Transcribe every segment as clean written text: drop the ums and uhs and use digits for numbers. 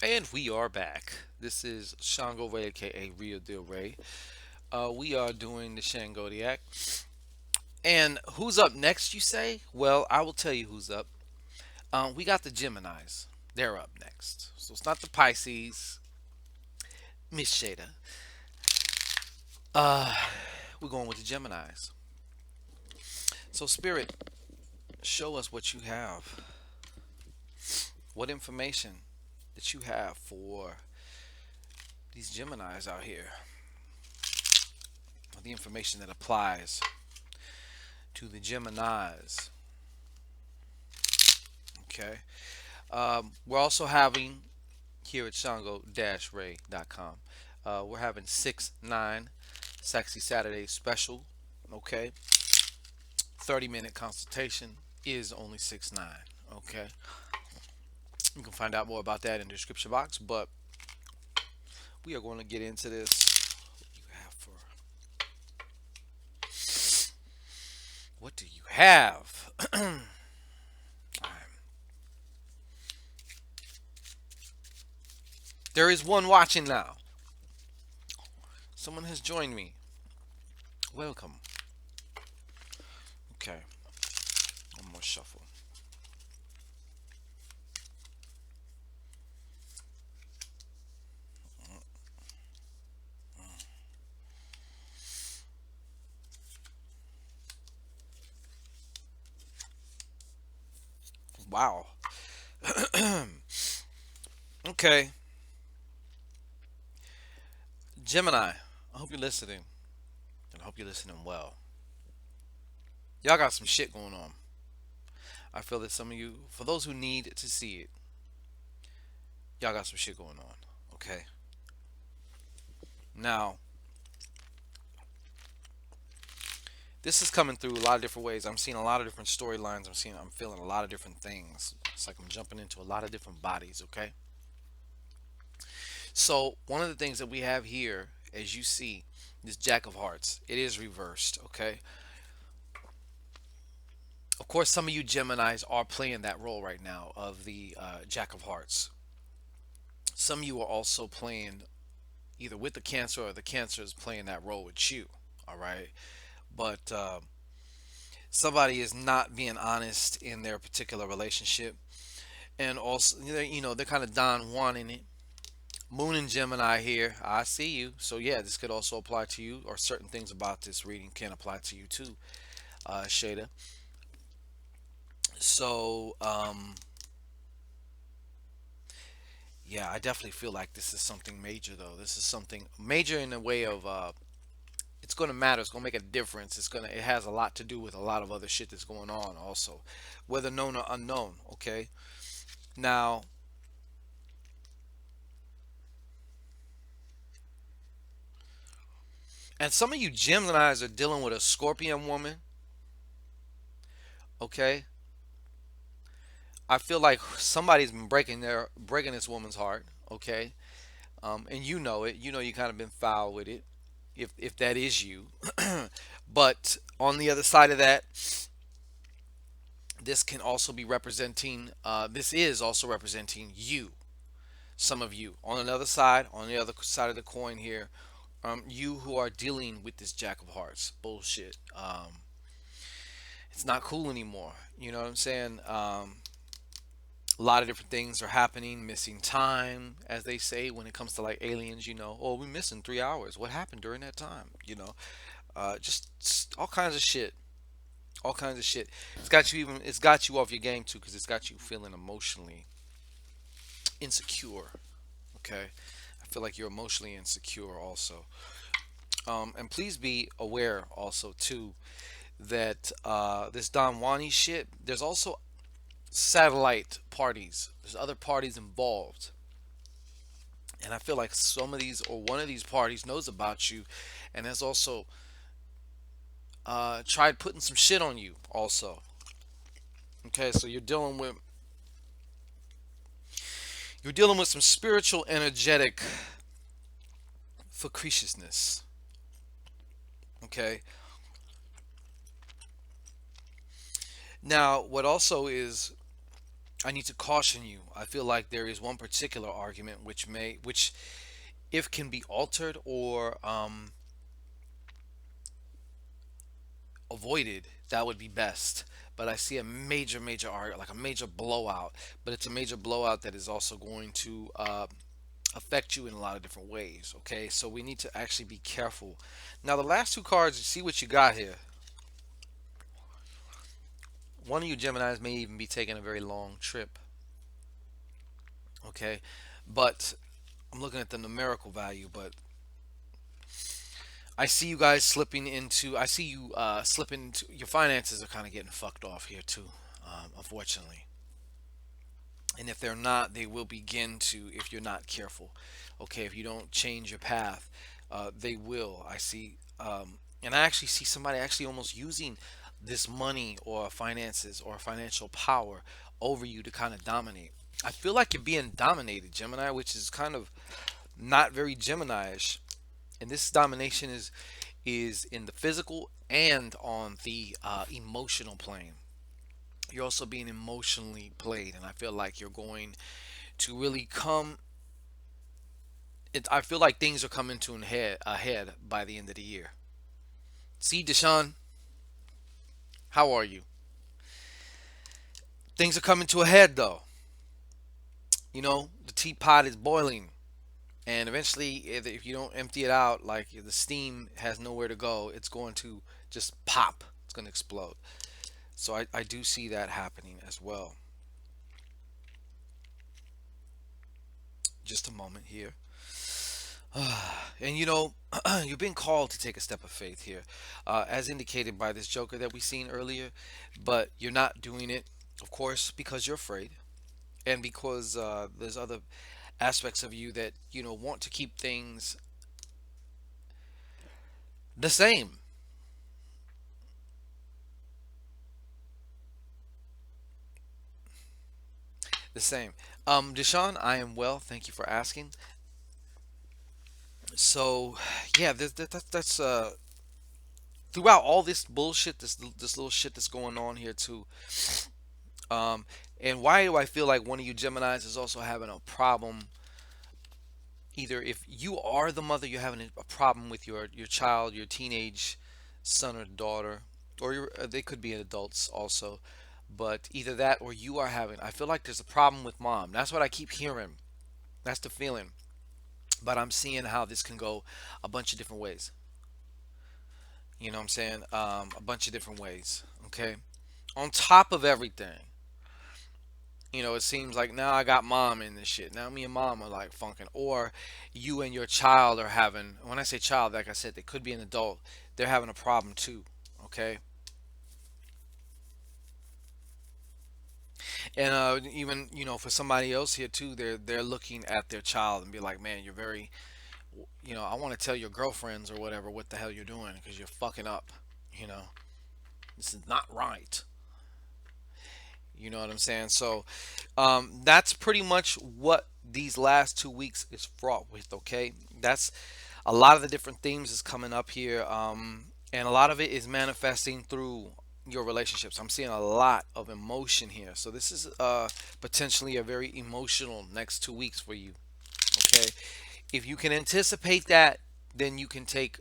And we are back. This is ShanGO Ray, aka Real Deal Ray. We are doing the Shangodiac. And who's up next, you say? Well, I will tell you who's up. We got the Geminis. They're up next. So it's not the Pisces, Miss Shada. Uh, we're going with the Geminis. So, Spirit, show us what you have. What information that you have for these Geminis out here. The information that applies to the Geminis. Okay. We're also having here at shango-ray.com. We're having 6-9 Sexy Saturday special. Okay. 30-minute consultation is only 6-9. Okay. You can find out more about that in the description box, but we are going to get into this. What do you have? There is one watching now. Someone has joined me. Welcome. Okay. One more shuffle. Wow. Okay. Gemini, I hope you're listening. And I hope you're listening well. Y'all got some shit going on. I feel that some of you, for those who need to see it, y'all got some shit going on. Okay. Now, this is coming through a lot of different ways. I'm seeing a lot of different storylines. I'm feeling a lot of different things. It's like I'm jumping into a lot of different bodies, okay? So, one of the things that we have here, as you see, this Jack of Hearts, it is reversed, okay? Of course, some of you Geminis are playing that role right now of the Jack of Hearts. Some of you are also playing either with the Cancer or the Cancer is playing that role with you, all right? But somebody is not being honest in their particular relationship, and also they're kind of Don Juan in it. Moon and Gemini here. I see you. So yeah, this could also apply to you, or certain things about this reading can apply to you too, Shada. So yeah, I definitely feel like this is something major though. This is something major in the way of it's going to matter. It's going to make a difference. It has a lot to do with a lot of other shit that's going on also, whether known or unknown. Okay. Now, and some of you Geminis are dealing with a Scorpion woman. Okay. I feel like somebody's been breaking this woman's heart. Okay. And you know it. You know you kind of been foul with it, if that is you. But on the other side of that, this can also be representing. This is also representing you. Some of you on another side, on the other side of the coin here, you who are dealing with this Jack of Hearts bullshit. It's not cool anymore. You know what I'm saying? A lot of different things are happening, missing time, as they say when it comes to like aliens. Oh, we're missing 3 hours. What happened during that time? Just all kinds of shit. All kinds of shit. It's got you off your game too, because it's got you feeling emotionally insecure. Okay, I feel like you're emotionally insecure also. And please be aware also too that this Don Wani shit. There's also satellite parties. There's other parties involved, and I feel like some of these or one of these parties knows about you, and has also tried putting some shit on you also. Okay, so you're dealing with some spiritual, energetic facetiousness. Okay. Now, what also is I need to caution you. I feel like there is one particular argument which if can be altered or avoided, that would be best. But I see a major argument, like a major blowout. But it's a major blowout that is also going to affect you in a lot of different ways. Okay, so we need to actually be careful. Now, the last two cards, you see what you got here. One of you Geminis may even be taking a very long trip. Okay, but I'm looking at the numerical value, but I see you guys slipping into. I see you slipping into. Your finances are kind of getting fucked off here too, unfortunately. And if they're not, they will begin to if you're not careful. Okay, if you don't change your path, they will. I see, and I actually see somebody actually almost using this money or finances or financial power over you to kind of dominate. I feel like you're being dominated, Gemini, which is kind of not very Gemini-ish. And this domination is in the physical and on the emotional plane. You're also being emotionally played, and I feel like you're going to really come. I feel like things are coming to an head ahead by the end of the year. See, Deshaun, how are you? Things are coming to a head, though. You know, the teapot is boiling, and eventually, if you don't empty it out, like the steam has nowhere to go, it's going to just pop. It's going to explode. So I do see that happening as well. Just a moment here. And you know, you're being called to take a step of faith here, as indicated by this Joker that we seen earlier. But you're not doing it, of course, because you're afraid, and because there's other aspects of you that want to keep things the same. The same. Deshaun, I am well. Thank you for asking. So, yeah, that's throughout all this bullshit, this little shit that's going on here too. Um, and why do I feel like one of you Geminis is also having a problem? Either if you are the mother, you're having a problem with your child, your teenage son or daughter, or they could be adults also. But either that or you are having. I feel like there's a problem with mom. That's what I keep hearing. That's the feeling. But I'm seeing how this can go a bunch of different ways. You know what I'm saying? A bunch of different ways. Okay. On top of everything, it seems like now I got mom in this shit. Now me and mom are like funking. Or you and your child are having, when I say child, like I said, they could be an adult. They're having a problem too. Okay. And even, for somebody else here too, they're looking at their child and be like, man, you're very, I want to tell your girlfriends or whatever what the hell you're doing because you're fucking up. You know, this is not right. You know what I'm saying? So that's pretty much what these last 2 weeks is fraught with. Okay, that's a lot of the different themes is coming up here, and a lot of it is manifesting through your relationships. I'm seeing a lot of emotion here, so this is potentially a very emotional next 2 weeks for you. Okay, if you can anticipate that, then you can take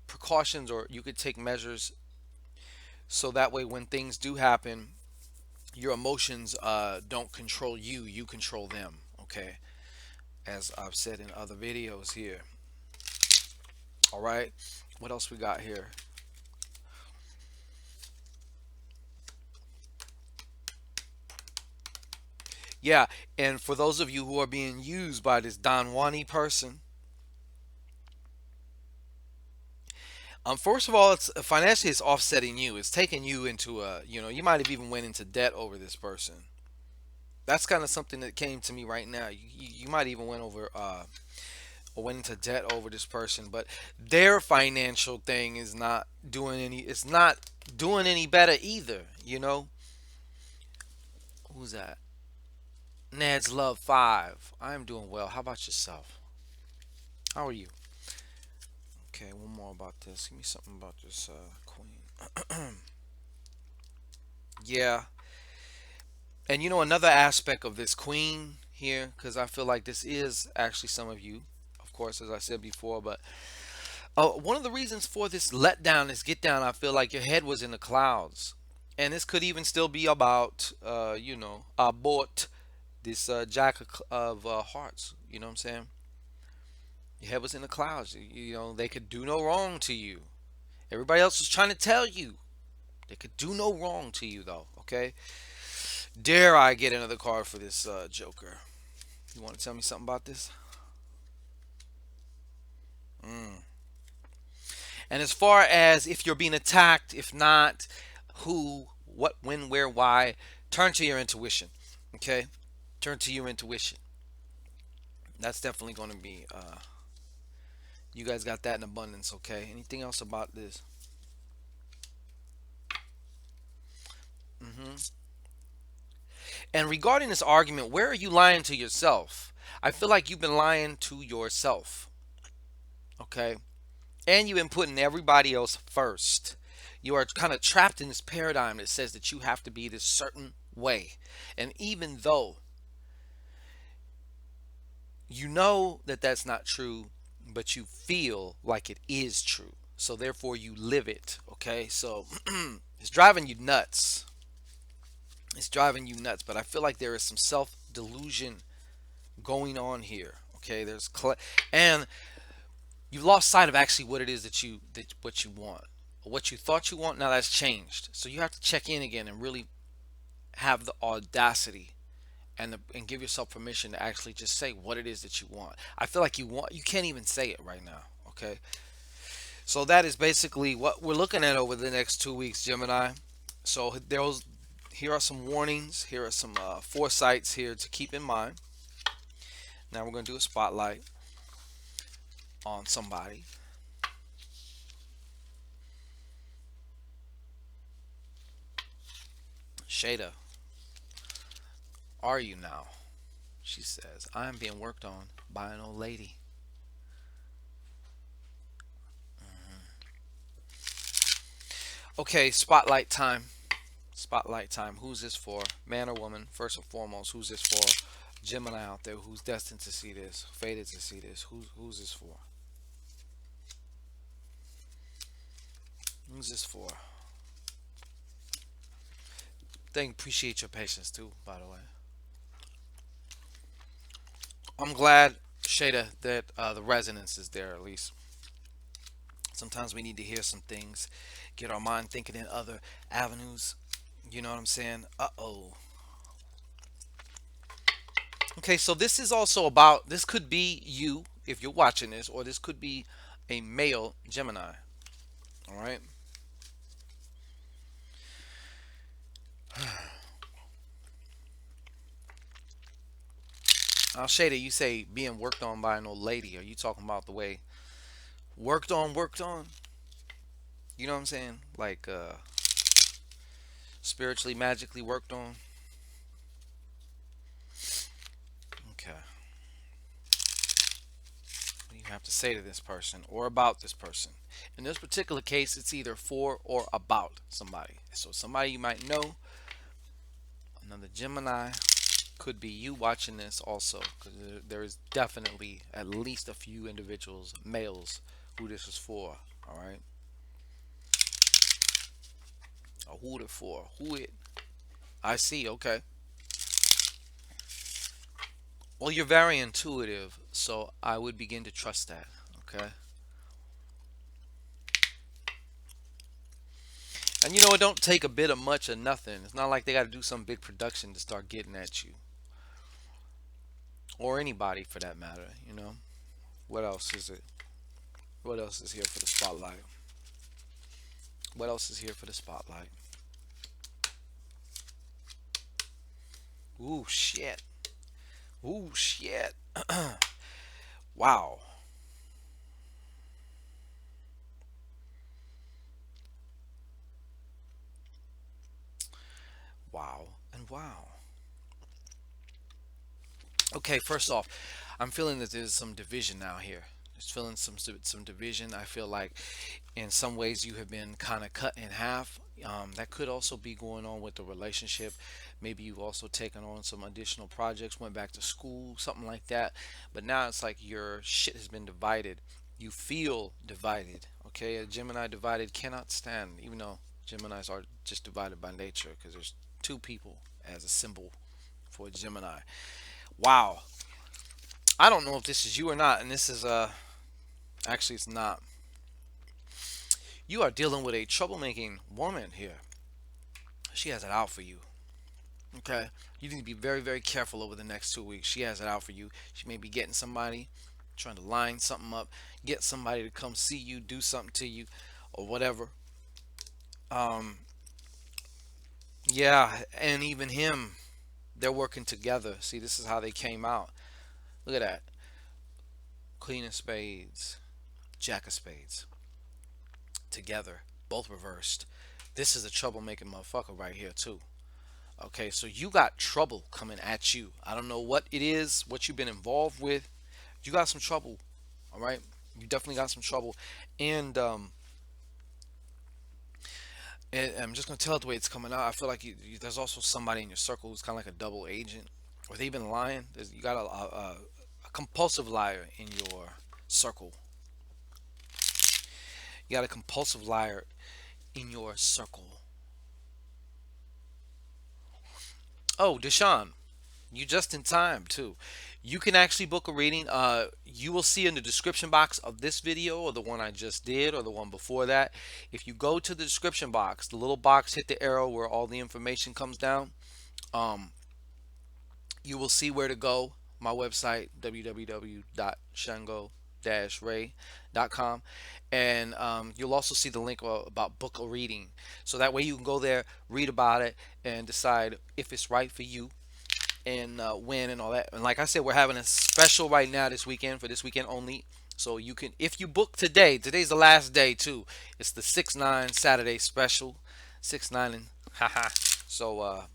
precautions or you could take measures so that way when things do happen your emotions don't control you, you control them. Okay, as I've said in other videos here. All right, what else we got here? Yeah, and for those of you who are being used by this Don Juani person, first of all, it's financially it's offsetting you. It's taking you into a, you might have even went into debt over this person. That's kind of something that came to me right now. You might even went over or went into debt over this person, but their financial thing is not doing any. It's not doing any better either. Who's that? Ned's Love 5. I am doing well. How about yourself? How are you? Okay, one more about this. Give me something about this queen. Yeah, And another aspect of this queen here, because I feel like this is actually some of you, of course, as I said before, but one of the reasons for this letdown, this get down, I feel like your head was in the clouds. And this could even still be about, about this Jack of Hearts. You know what I'm saying? Your head was in the clouds. They could do no wrong to you. Everybody else was trying to tell you they could do no wrong to you, though. Okay? Dare I get another card for this Joker? You want to tell me something about this? Mm. And as far as if you're being attacked, if not, who, what, when, where, why, turn to your intuition. Okay? Turn to your intuition. That's definitely going to be, you guys got that in abundance. Okay? Anything else about this? hmm And regarding this argument, where are you lying to yourself? I feel like you've been lying to yourself. Okay? And you've been putting everybody else first. You are kind of trapped in this paradigm that says that you have to be this certain way. And even though you know that that's not true, but you feel like it is true. So therefore you live it. Okay? So it's driving you nuts. It's driving you nuts. But I feel like there is some self delusion going on here. Okay? And you've lost sight of actually what it is that what you want, or what you thought you want. Now that's changed, so you have to check in again and really have the audacity and give yourself permission to actually just say what it is that you want. I feel like you can't even say it right now. Okay, so that is basically what we're looking at over the next 2 weeks, Gemini. So here are some warnings, here are some foresights here to keep in mind. Now we're going to do a spotlight on somebody. Shada, are you now? She says, I am being worked on by an old lady. Okay, spotlight time. Spotlight time. Who's this for? Man or woman? First and foremost, who's this for? Gemini out there who's destined to see this, fated to see this. Who's this for? Who's this for? Appreciate your patience too, by the way. I'm glad, Shada, that the resonance is there at least. Sometimes we need to hear some things, get our mind thinking in other avenues. You know what I'm saying? Uh-oh. Okay, so this is also about, this could be you if you're watching this, or this could be a male Gemini. All right. Now, Shada, you say being worked on by an old lady. Are you talking about the way worked on, worked on? You know what I'm saying? Like spiritually, magically worked on. Okay. What do you have to say to this person or about this person? In this particular case, it's either for or about somebody. So somebody you might know, another Gemini, could be you watching this also, because there is definitely at least a few individuals, males, who this is for. All right. Or who it for? Who it? I see. Okay. Well, you're very intuitive, so I would begin to trust that. Okay. And it don't take a bit of much or nothing. It's not like they got to do some big production to start getting at you, or anybody for that matter. What else is it? What else is here for the spotlight? What else is here for the spotlight? Ooh, shit. Ooh, shit. Wow. Wow and wow. Okay, first off, I'm feeling that there's some division now here. Just feeling some division. I feel like in some ways you have been kind of cut in half. That could also be going on with the relationship. Maybe you've also taken on some additional projects, went back to school, something like that. But now it's like your shit has been divided. You feel divided. Okay, a Gemini divided cannot stand, even though Geminis are just divided by nature, because there's two people as a symbol for a Gemini. Wow. I don't know if this is you or not, and this is actually it's not. You are dealing with a troublemaking woman here. She has it out for you. Okay, you need to be very, very careful over the next 2 weeks. She has it out for you. She may be getting somebody, trying to line something up, get somebody to come see you, do something to you, or whatever. Um, yeah, and even him, they're working together. See, this is how they came out. Look at that. Queen of Spades, Jack of Spades, together, both reversed. This is a troublemaking motherfucker right here too. Okay, so you got trouble coming at you. I don't know what it is, what you've been involved with. You got some trouble. All right, you definitely got some trouble, and and I'm just gonna tell it the way it's coming out. I feel like there's also somebody in your circle who's kind of like a double agent, or they've been lying. You got a compulsive liar in your circle. You got a compulsive liar in your circle. Oh, Deshaun, you just in time too. You can actually book a reading. You will see in the description box of this video, or the one I just did, or the one before that. If you go to the description box, the little box, hit the arrow where all the information comes down. Um, you will see where to go. My website, www.shango-ray.com, and you'll also see the link about book a reading. So that way you can go there, read about it, and decide if it's right for you, and win and all that. And like I said, we're having a special right now this weekend, for this weekend only. So you can, if you book today, today's the last day too. It's the 6-9 Saturday special, 6-9 and haha. So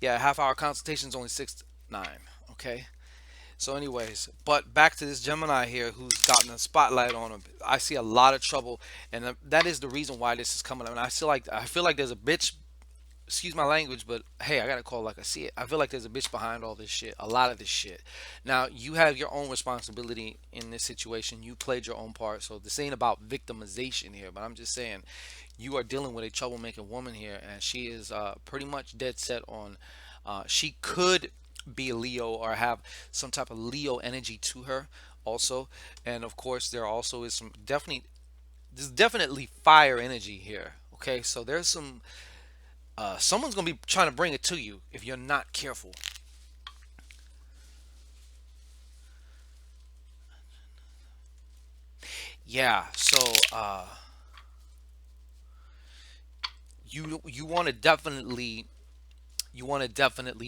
yeah, half-hour consultation is only 6-9. Okay. So, anyways, but back to this Gemini here who's gotten a spotlight on him. I see a lot of trouble, and that is the reason why this is coming up. And I feel like there's a bitch, excuse my language, but hey, I gotta call it like I see it. I feel like there's a bitch behind all this shit, a lot of this shit. Now, you have your own responsibility in this situation. You played your own part, so this ain't about victimization here. But I'm just saying, you are dealing with a troublemaking woman here, and she is pretty much dead set on. She could be a Leo or have some type of Leo energy to her, also, and of course, there also is some definitely. There's definitely fire energy here. Okay, so there's some someone's gonna be trying to bring it to you if you're not careful. Yeah. So you want to definitely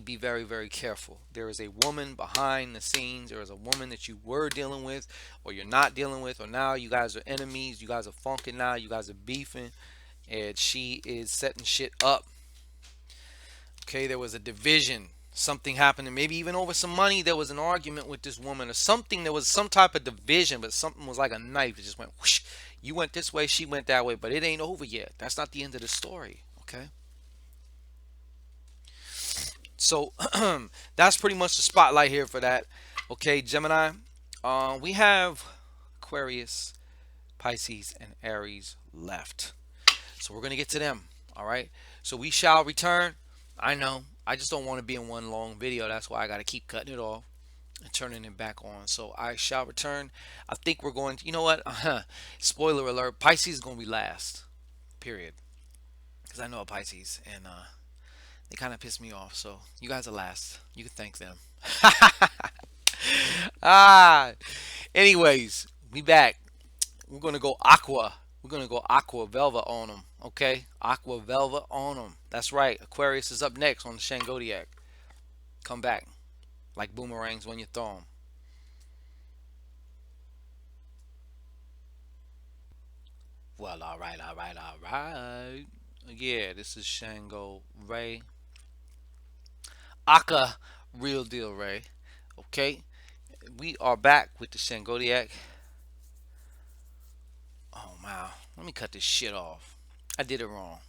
be very, very careful. There is a woman behind the scenes. There is a woman that you were dealing with, or you're not dealing with, or now you guys are enemies. You guys are funking now. You guys are beefing, and she is setting shit up. Okay, there was a division. Something happened, and maybe even over some money, there was an argument with this woman or something. There was some type of division, but something was like a knife. It just went whoosh. You went this way, she went that way, but it ain't over yet. That's not the end of the story. Okay, so that's pretty much the spotlight here for that. Okay, Gemini. We have Aquarius, Pisces, and Aries left. So we're gonna get to them. All right. So we shall return. I know. I just don't want to be in one long video. That's why I got to keep cutting it off and turning it back on. So I shall return. I think we're going to, you know what? Spoiler alert. Pisces is going to be last. Period. Because I know a Pisces, and they kind of piss me off. So you guys are last. You can thank them. ah. Anyways, we back. We're going to go aqua. We're going to go aqua velva on them. Okay? Aqua velva on them. That's right. Aquarius is up next on the Shangodiac. Come back. Like boomerangs when you throw them. Well, alright, alright, alright. Yeah, this is Shango Ray. Aka, real deal Ray. Okay? We are back with the Shangodiac. Wow. Let me cut this shit off. I did it wrong.